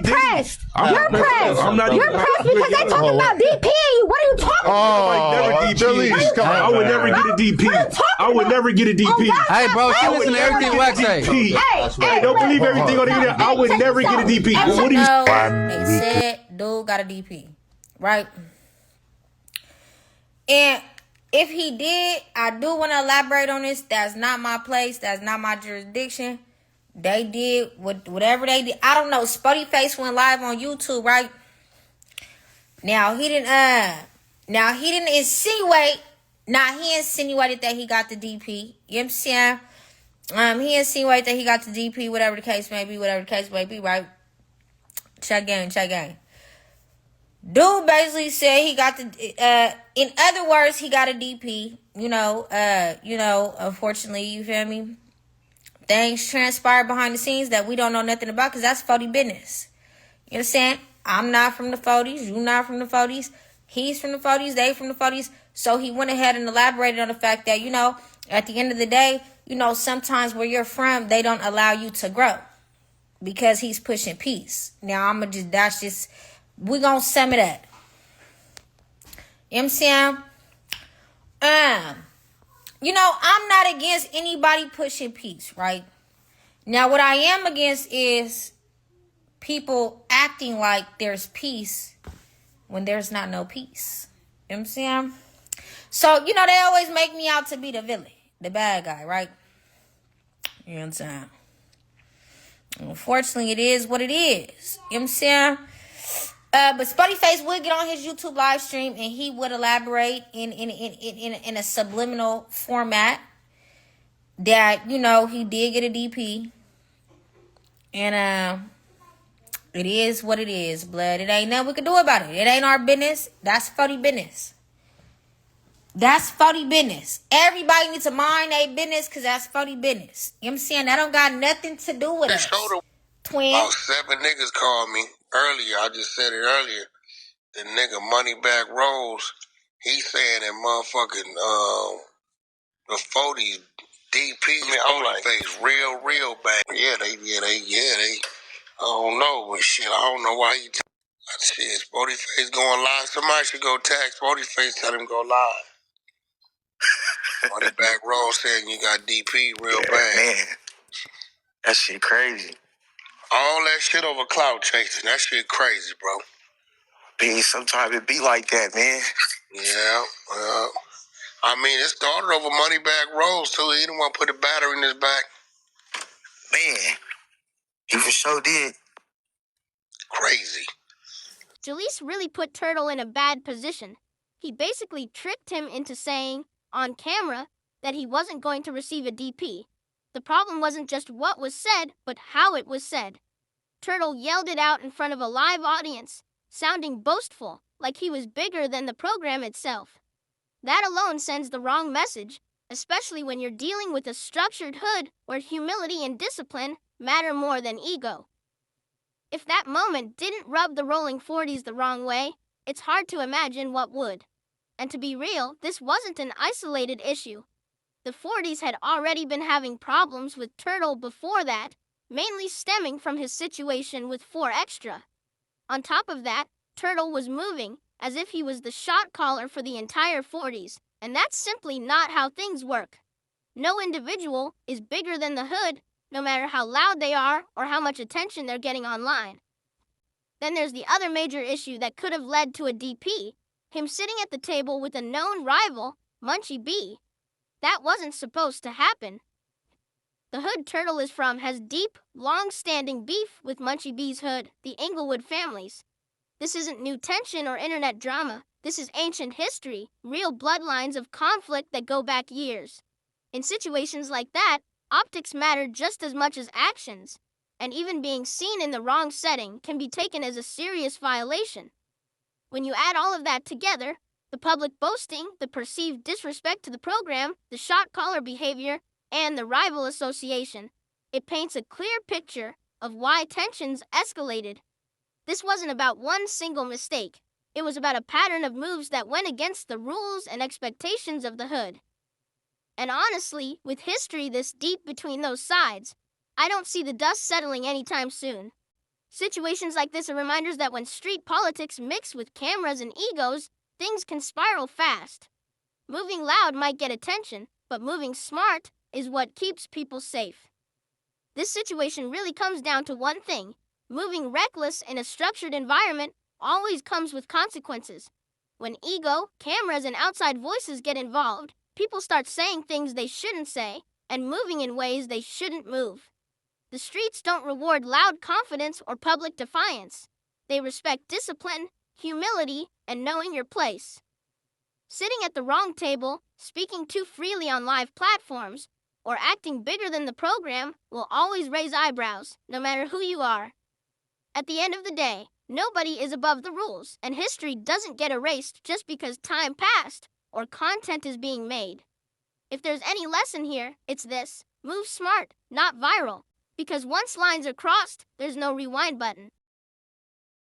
pressed. You're pressed. You're pressed because they talking about DP. What are you talking about? Jaleec, come on. I would never get a DP. I would never get a DP. Hey, bro, she listen to everything Wack say. Hey, don't believe everything on the internet. I would never get a DP. What do you? They said dude got a DP, right? And if he did, I do want to elaborate on this. That's not my place. That's not my jurisdiction. They did whatever they did. I don't know. Spoetyface went live on YouTube, right? Now he didn't insinuate. Now he insinuated that he got the DP. You know what I'm saying? He insinuated that he got the DP, whatever the case may be, right? Check game. Dude basically said he got the in other words, he got a DP. Unfortunately, you feel me? Things transpired behind the scenes that we don't know nothing about because that's 40 business. You understand? I'm not from the 40s. You not from the 40s. He's from the 40s. They from the 40s. So he went ahead and elaborated on the fact that, at the end of the day, sometimes where you're from, they don't allow you to grow because he's pushing peace. Now, we're going to sum it up. You know what I'm saying? I'm not against anybody pushing peace, right? Now, what I am against is people acting like there's peace when there's not no peace. You know what I'm saying? So, they always make me out to be the villain, the bad guy, right? You know what I'm saying? Unfortunately, it is what it is. You know what I'm saying? But Spoetyface would get on his YouTube live stream and he would elaborate in a subliminal format that, he did get a DP. And it is what it is, blood. It ain't nothing we can do about it. It ain't our business. That's 40 business. That's 40 business. Everybody needs to mind their business because that's 40 business. You know what I'm saying? That don't got nothing to do with us. Twin. About 7 niggas called me earlier. I just said it earlier. The nigga Moneybag Rose, he saying that motherfucking the 40's DP, I'm like, face real bad. Yeah, they. I don't know, but shit, I don't know why he. Shit, Spoetyface going live. Somebody should go tag Spoetyface, tell him go live. Moneybag Rose saying you got DP real bad. Man, that shit crazy. All that shit over clout chasing. That shit crazy, bro. Sometimes it be like that, man. Yeah, well, I mean, it started over Moneybag Rose, too. He didn't want to put a battery in his back. Man, he for sure did. Crazy. Jaleec really put Turtle in a bad position. He basically tricked him into saying, on camera, that he wasn't going to receive a DP. The problem wasn't just what was said, but how it was said. Turtle yelled it out in front of a live audience, sounding boastful, like he was bigger than the program itself. That alone sends the wrong message, especially when you're dealing with a structured hood where humility and discipline matter more than ego. If that moment didn't rub the rolling 40s the wrong way, it's hard to imagine what would. And to be real, this wasn't an isolated issue. The 40s had already been having problems with Turtle before that, mainly stemming from his situation with 4Extra. On top of that, Turtle was moving as if he was the shot caller for the entire 40s, and that's simply not how things work. No individual is bigger than the hood, no matter how loud they are or how much attention they're getting online. Then there's the other major issue that could have led to a DP, him sitting at the table with a known rival, Munchie B. That wasn't supposed to happen. The hood Turtle is from has deep, long-standing beef with Munchie B's hood, the Inglewood families. This isn't new tension or internet drama. This is ancient history, real bloodlines of conflict that go back years. In situations like that, optics matter just as much as actions, and even being seen in the wrong setting can be taken as a serious violation. When you add all of that together, the public boasting, the perceived disrespect to the program, the shot caller behavior, and the rival association, it paints a clear picture of why tensions escalated. This wasn't about one single mistake. It was about a pattern of moves that went against the rules and expectations of the hood. And honestly, with history this deep between those sides, I don't see the dust settling anytime soon. Situations like this are reminders that when street politics mix with cameras and egos, things can spiral fast. Moving loud might get attention, but moving smart is what keeps people safe. This situation really comes down to one thing. Moving reckless in a structured environment always comes with consequences. When ego, cameras, and outside voices get involved, people start saying things they shouldn't say and moving in ways they shouldn't move. The streets don't reward loud confidence or public defiance. They respect discipline, humility, and knowing your place. Sitting at the wrong table, speaking too freely on live platforms, or acting bigger than the program will always raise eyebrows, no matter who you are. At the end of the day, nobody is above the rules, and history doesn't get erased just because time passed or content is being made. If there's any lesson here, it's this: move smart, not viral. Because once lines are crossed, there's no rewind button.